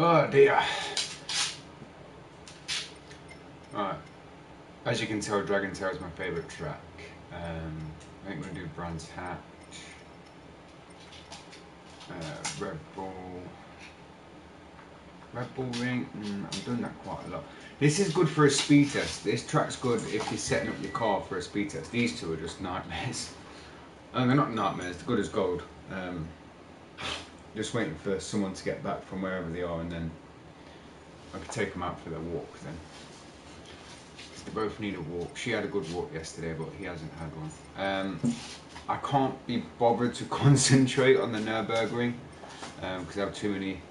Oh dear. Right. As you can tell, Dragon Tail is my favourite track. I think we're going to do Brands Hatch, Red Bull Ring. I'm doing that quite a lot. This is good for a speed test. This track's good if you're setting up your car for a speed test. These two are just nightmares. And they're not nightmares, they're good as gold. Just waiting for someone to get back from wherever they are, and then I could take them out for their walk then. They both need a walk. She had a good walk yesterday, but he hasn't had one. I can't be bothered to concentrate on the Nürburgring because I have too many.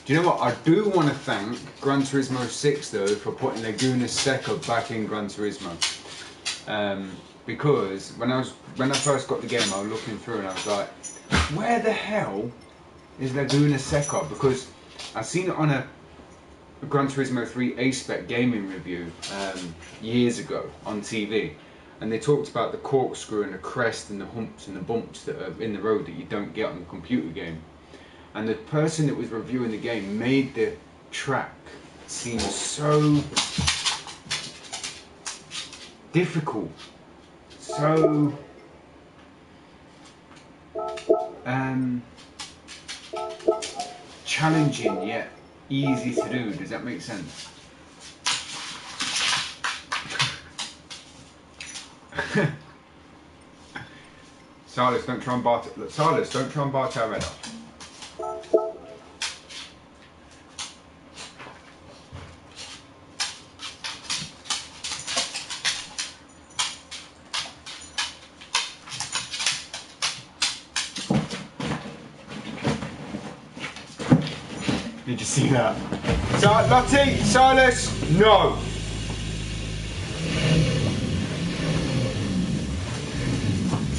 Do you know what? I do want to thank Gran Turismo 6 though for putting Laguna Seca back in Gran Turismo. Because when I first got the game, I was looking through and I was like, where the hell is Laguna Seca? Because I seen it on a Gran Turismo 3 A-Spec gaming review years ago on TV, and they talked about the corkscrew and the crest and the humps and the bumps that are in the road that you don't get on the computer game. And the person that was reviewing the game made the track seem so difficult, so challenging yet easy to do. Does that make sense? Silas, don't try and bart it. Silas, don't try and bart our head off. Did you see that? Lottie, Silas, no!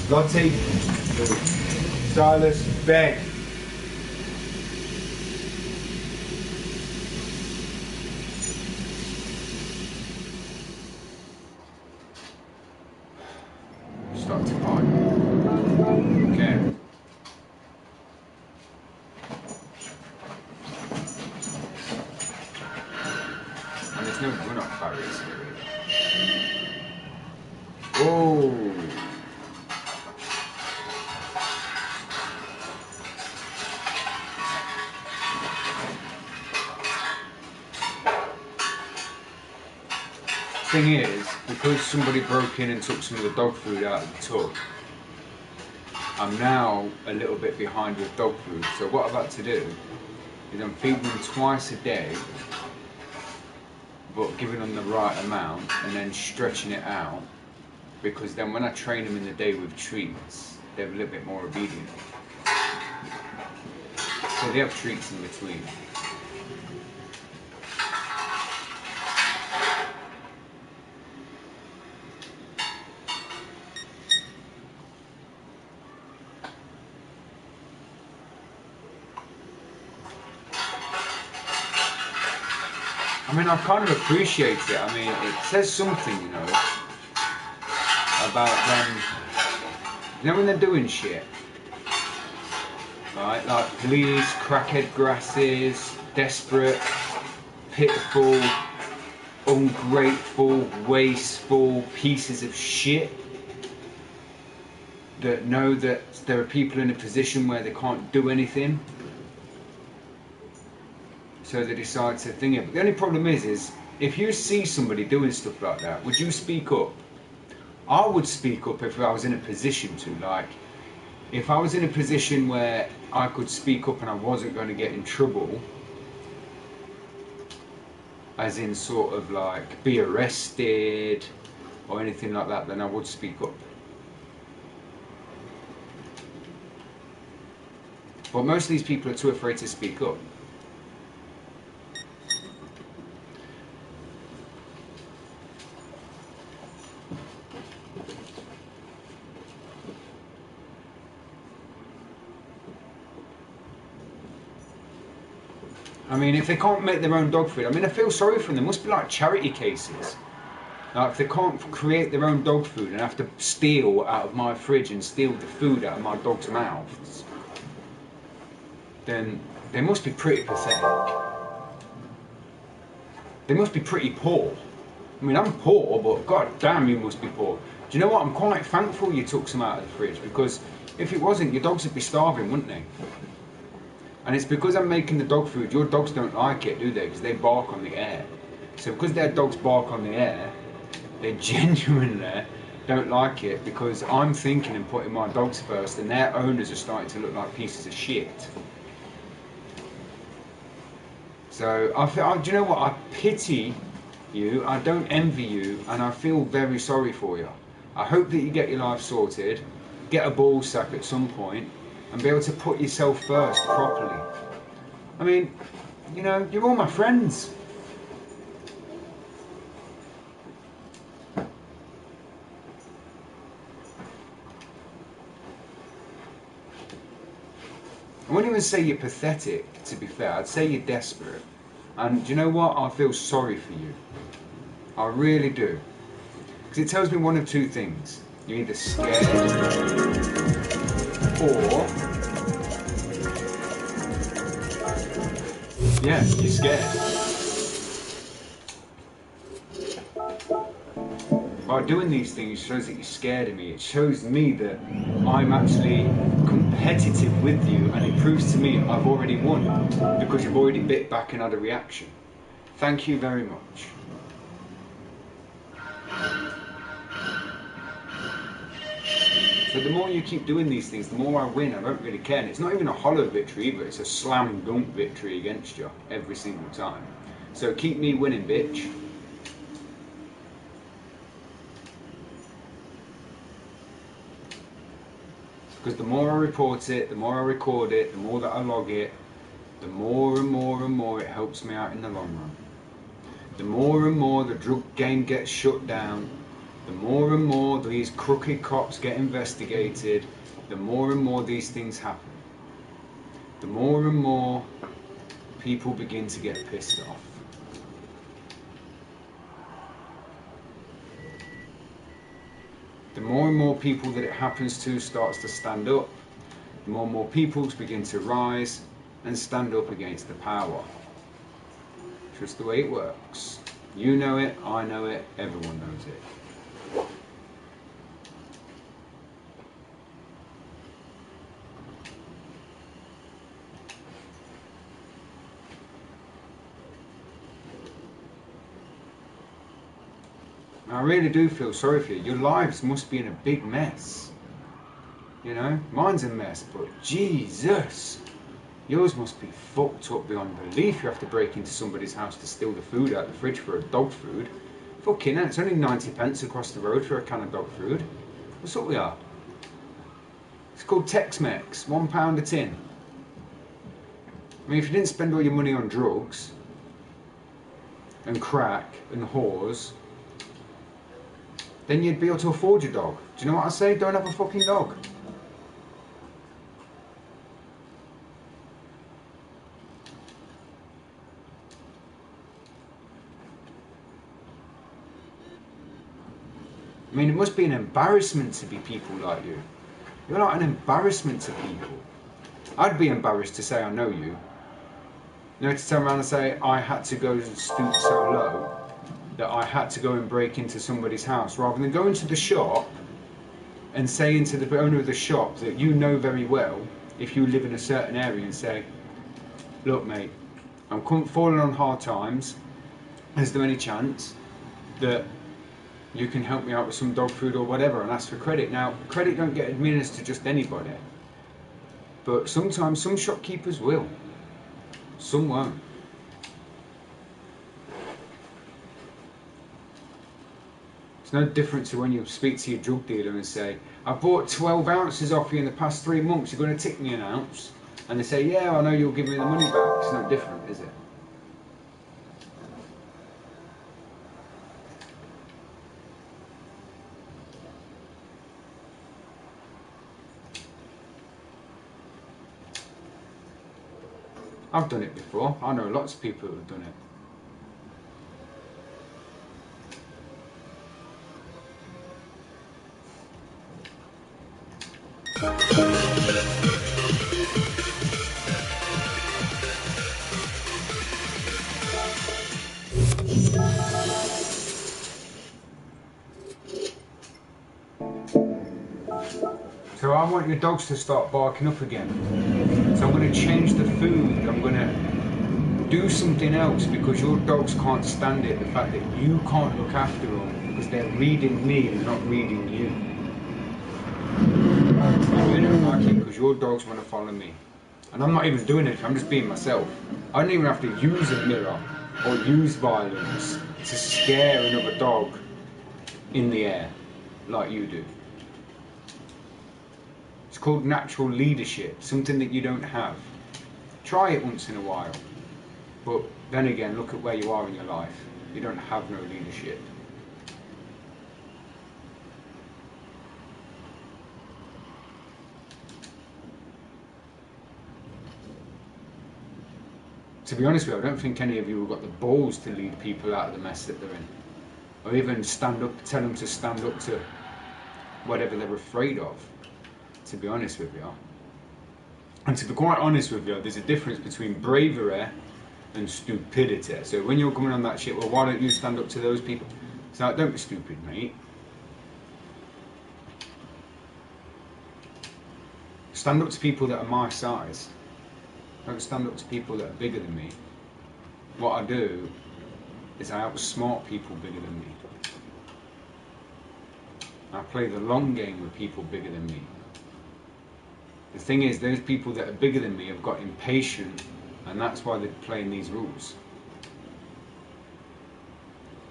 Lottie, Silas, beg. Start to part. Okay. And there's no run-up barriers here either. Oh! Thing is, because somebody broke in and took some of the dog food out of the tub, I'm now a little bit behind with dog food. So what I've had to do is I'm feeding them twice a day, but giving them the right amount and then stretching it out, because then when I train them in the day with treats, they're a little bit more obedient. So they have treats in between. I mean, I kind of appreciate it. I mean, it says something, you know, about them, you know, when they're doing shit, right? Like police, crackhead grasses, desperate, pitiful, ungrateful, wasteful pieces of shit that know that there are people in a position where they can't do anything. So they decide to think it. But the only problem is if you see somebody doing stuff like that, would you speak up? I would speak up if I was in a position to. Like, if I was in a position where I could speak up and I wasn't going to get in trouble, as in sort of like be arrested or anything like that, then I would speak up. But most of these people are too afraid to speak up. I mean, if they can't make their own dog food, I mean, I feel sorry for them. They must be like charity cases. Like, if they can't create their own dog food and have to steal out of my fridge and steal the food out of my dog's mouths, then they must be pretty pathetic. They must be pretty poor. I mean, I'm poor, but god damn, you must be poor. Do you know what? I'm quite thankful you took some out of the fridge, because if it wasn't, your dogs would be starving, wouldn't they? And it's because I'm making the dog food. Your dogs don't like it, do they? Because they bark on the air. So because their dogs bark on the air, they genuinely don't like it, because I'm thinking and putting my dogs first, and their owners are starting to look like pieces of shit. So I feel, do you know what? I pity you. I don't envy you, and I feel very sorry for you. I hope that you get your life sorted, get a ball sack at some point, and be able to put yourself first properly. I mean, you know, you're all my friends. I wouldn't even say you're pathetic, to be fair. I'd say you're desperate. And do you know what? I feel sorry for you. I really do. Because it tells me one of two things. You're either scared, or yeah, you're scared. By doing these things, it shows that you're scared of me. It shows me that I'm actually competitive with you, and it proves to me I've already won, because you've already bit back and had a reaction. Thank you very much. So the more you keep doing these things, the more I win. I don't really care. And it's not even a hollow victory either. It's a slam dunk victory against you every single time. So keep me winning, bitch. Because the more I report it, the more I record it, the more that I log it, the more and more and more it helps me out in the long run. The more and more the drug game gets shut down, the more and more these crooked cops get investigated, the more and more these things happen. The more and more people begin to get pissed off. The more and more people that it happens to starts to stand up, the more and more people begin to rise and stand up against the power. Just the way it works. You know it, I know it, everyone knows it. I really do feel sorry for you. Your lives must be in a big mess. You know, mine's a mess, but Jesus, yours must be fucked up beyond belief. You have to break into somebody's house to steal the food out of the fridge for a dog food. Fucking hell, it's only 90 pence across the road for a can of dog food. What's up with that? It's called Tex-Mex, £1 a tin. I mean, if you didn't spend all your money on drugs and crack and whores, then you'd be able to afford your dog. Do you know what I say? Don't have a fucking dog. I mean, it must be an embarrassment to be people like you. You're like an embarrassment to people. I'd be embarrassed to say I know you. You know, to turn around and say I had to go and stoop so low that I had to go and break into somebody's house, rather than going to the shop and saying to the owner of the shop that you know very well, if you live in a certain area, and say, look mate, I'm falling on hard times, is there any chance that you can help me out with some dog food or whatever, and ask for credit. Now, credit don't get administered to just anybody, but sometimes some shopkeepers will, some won't. It's no different to when you speak to your drug dealer and say, I bought 12 ounces off you in the past 3 months, you're going to tick me an ounce? And they say, yeah, I know, you'll give me the money back. It's no different, is it? I've done it before. I know lots of people who have done it. So I want your dogs to start barking up again. So I'm going to change the food. I'm going to do something else because your dogs can't stand it. The fact that you can't look after them because they're reading me and not reading you. I'm doing it like it because your dogs want to follow me. And I'm not even doing it, I'm just being myself. I don't even have to use a mirror or use violence to scare another dog in the air like you do. It's called natural leadership, something that you don't have. Try it once in a while, but then again, look at where you are in your life. You don't have no leadership. To be honest with you, I don't think any of you have got the balls to lead people out of the mess that they're in. Or even stand up, tell them to stand up to whatever they're afraid of, to be honest with you. And to be quite honest with you, there's a difference between bravery and stupidity. So when you're coming on that shit, well, why don't you stand up to those people? It's like, don't be stupid, mate. Stand up to people that are my size. Don't stand up to people that are bigger than me. What I do is I outsmart people bigger than me. I play the long game with people bigger than me. The thing is, those people that are bigger than me have got impatient, and that's why they're playing these rules.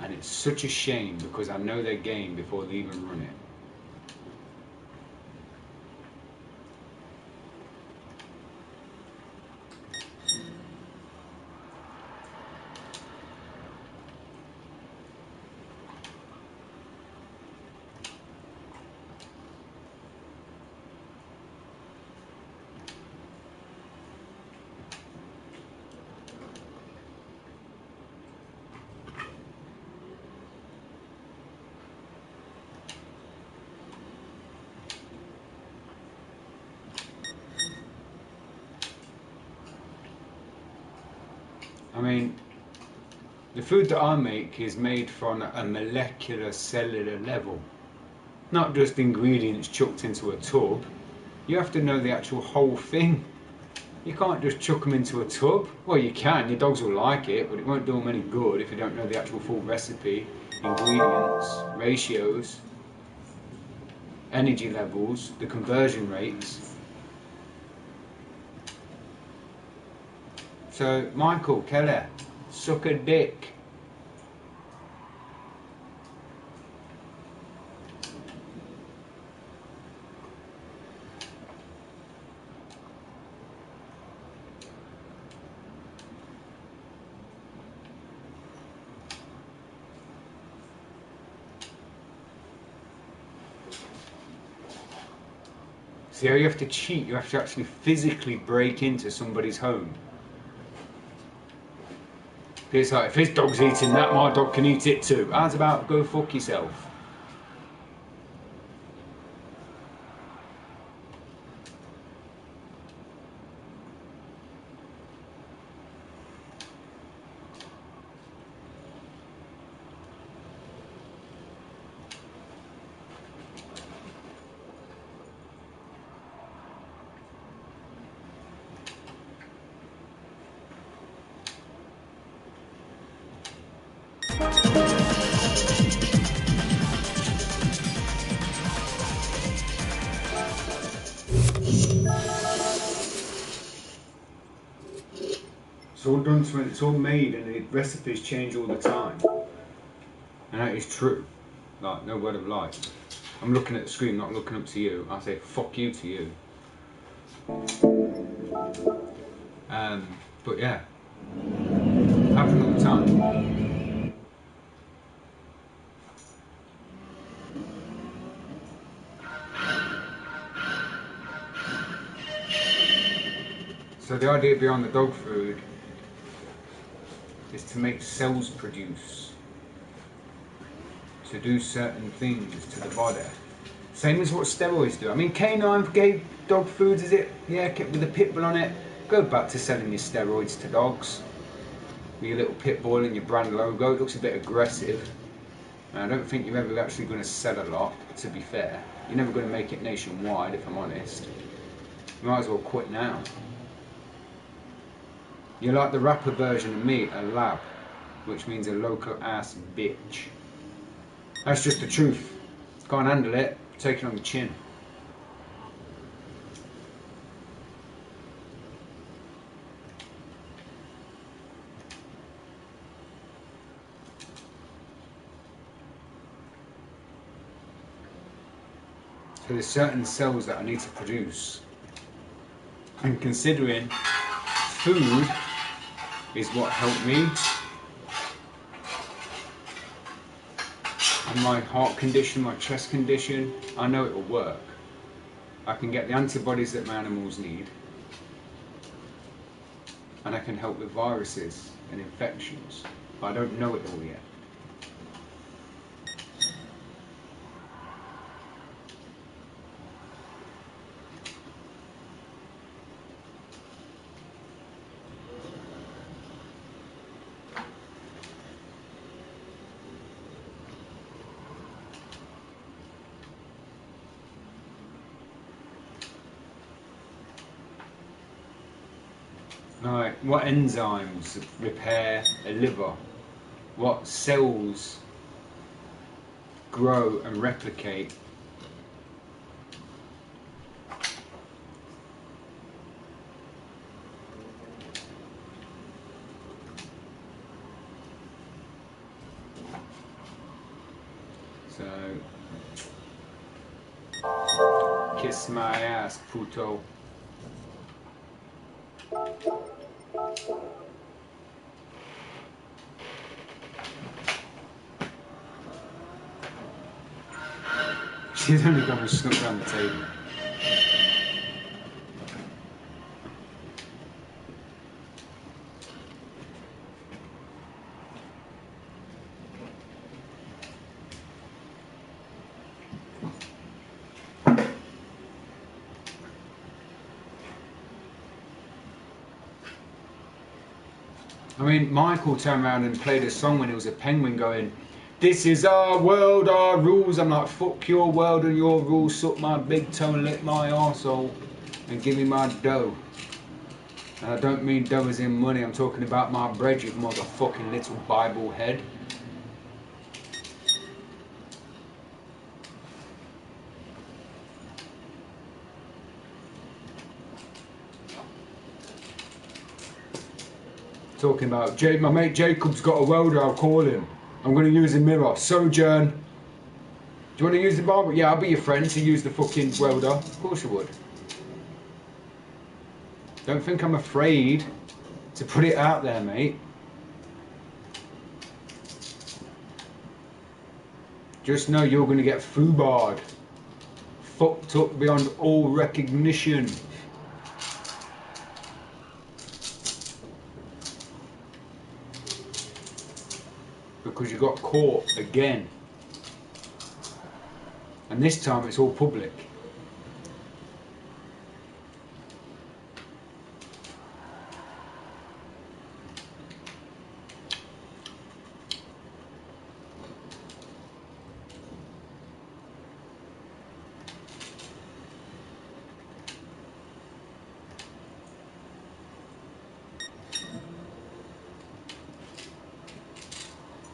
And it's such a shame because I know their game before they even run it. I mean, the food that I make is made from a molecular cellular level. Not just ingredients chucked into a tub. You have to know the actual whole thing. You can't just chuck them into a tub. Well, you can, your dogs will like it, but it won't do them any good if you don't know the actual full recipe, ingredients, ratios, energy levels, the conversion rates. So, Michael, Kelly, suck a dick. See how you have to cheat, you have to actually physically break into somebody's home. It's like, if his dog's eating that, my dog can eat it too. How's about go fuck yourself? It's all done to it, it's all made, and the recipes change all the time. And that is true. Like, no word of lie. I'm looking at the screen, not looking up to you. I say fuck you to you. But yeah, happen all the time. So the idea behind the dog food is to make cells produce, to do certain things to the body. Same as what steroids do. I mean, K9 gave dog foods, is it? Yeah, with a pit bull on it. Go back to selling your steroids to dogs. With your little pit bull and your brand logo. It looks a bit aggressive. And I don't think you're ever actually going to sell a lot, to be fair. You're never going to make it nationwide, if I'm honest. You might as well quit now. You're like the rapper version of me, a lab, which means a local ass bitch. That's just the truth. Can't handle it, take it on the chin. So there's certain cells that I need to produce. And considering food is what helped me, and my heart condition, my chest condition, I know it will work. I can get the antibodies that my animals need, and I can help with viruses and infections. But I don't know it all yet. Right, what enzymes repair a liver? What cells grow and replicate? So, kiss my ass, puto. She's only gone and snuck down the table. I mean, Michael turned around and played a song when it was a penguin going, "This is our world, our rules." I'm like, fuck your world and your rules, suck my big toe and lick my arsehole and give me my dough. And I don't mean dough as in money, I'm talking about my bread, you motherfucking little Bible head. Talking about, my mate Jacob's got a welder, I'll call him. I'm going to use a mirror. Sojourn, do you want to use the barber? Yeah, I'll be your friend to use the fucking welder. Of course you would. Don't think I'm afraid to put it out there, mate. Just know you're going to get foobarred. Fucked up beyond all recognition. Because you got caught again. And this time it's all public.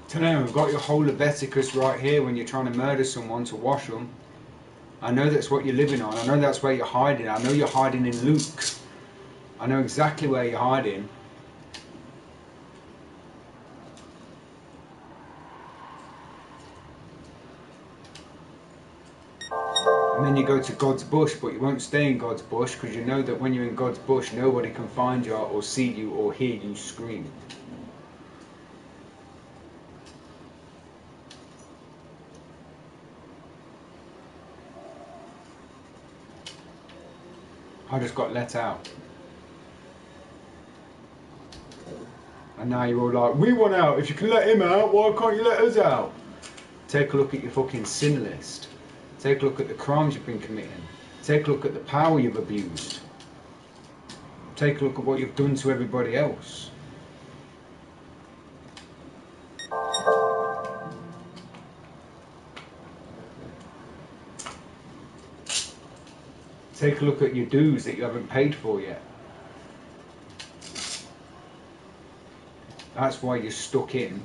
Today we've got your whole Leviticus right here when you're trying to murder someone to wash them. I know that's what you're living on. I know that's where you're hiding. I know you're hiding in Luke. I know exactly where you're hiding. And then you go to God's bush, but you won't stay in God's bush because you know that when you're in God's bush, nobody can find you or see you or hear you scream. I just got let out. And now you're all like, we want out. If you can let him out, why can't you let us out? Take a look at your fucking sin list. Take a look at the crimes you've been committing. Take a look at the power you've abused. Take a look at what you've done to everybody else. take a look at your dues that you haven't paid for yet. That's why you're stuck in.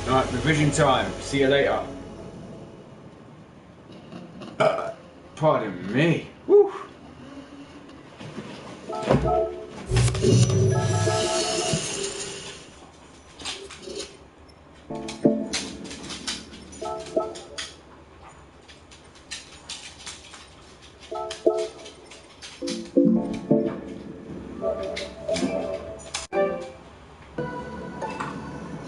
Alright, revision time. See you later. Pardon me. Woo.